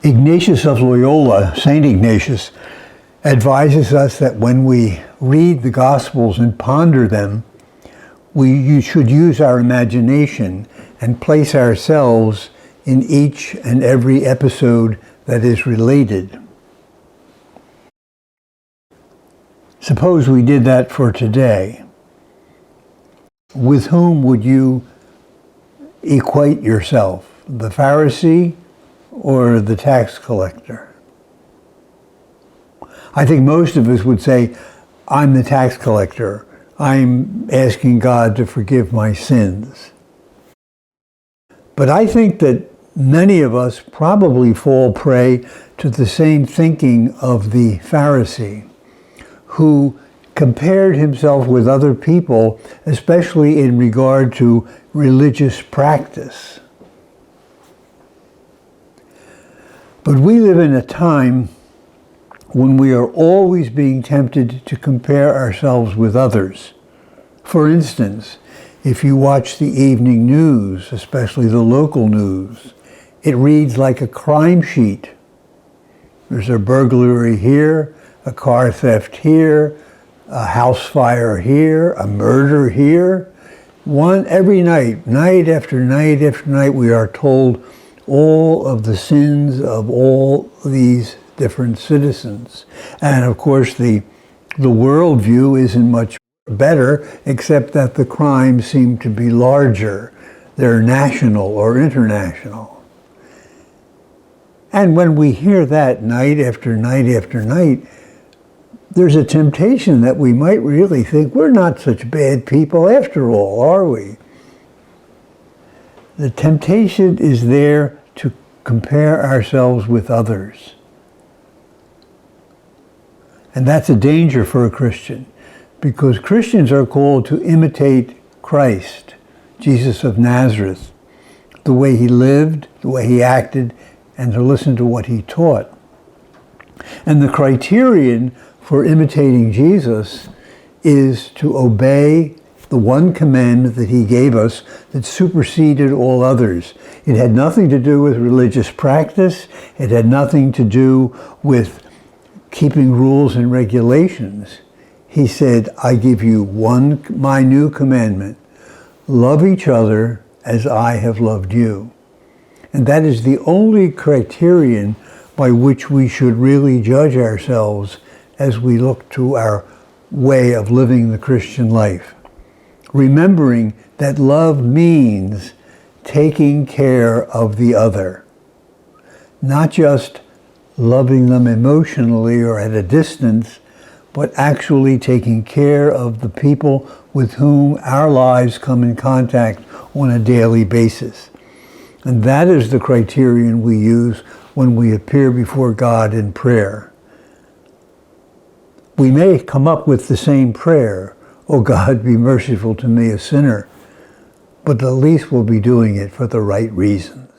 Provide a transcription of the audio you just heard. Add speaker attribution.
Speaker 1: Ignatius of Loyola, St. Ignatius, advises us that when we read the Gospels and ponder them, we should use our imagination and place ourselves in each and every episode that is related. Suppose we did that for today. With whom would you equate yourself? The Pharisee or the tax collector? I think most of us would say, I'm the tax collector. I'm asking God to forgive my sins. But I think that many of us probably fall prey to the same thinking of the Pharisee, who compared himself with other people, especially in regard to religious practice. But we live in a time when we are always being tempted to compare ourselves with others. For instance, if you watch the evening news, especially the local news, it reads like a crime sheet. There's a burglary here, a car theft here, a house fire here, a murder here. One every night, night after night after night, we are told all of the sins of all these different citizens. And of course, the worldview isn't much better, except that the crimes seem to be larger. They're national or international. And when we hear that night after night after night, there's a temptation that we might really think we're not such bad people after all, are we? The temptation is there to compare ourselves with others. And that's a danger for a Christian, because Christians are called to imitate Christ, Jesus of Nazareth, the way he lived, the way he acted, and to listen to what he taught. And the criterion for imitating Jesus is to obey the one commandment that he gave us that superseded all others. It had nothing to do with religious practice. It had nothing to do with keeping rules and regulations. He said, I give you my new commandment. Love each other as I have loved you. And that is the only criterion by which we should really judge ourselves as we look to our way of living the Christian life. Remembering that love means taking care of the other, not just loving them emotionally or at a distance, but actually taking care of the people with whom our lives come in contact on a daily basis. And that is the criterion we use when we appear before God in prayer. We may come up with the same prayer, "Oh God, be merciful to me, a sinner," but at least we'll be doing it for the right reasons.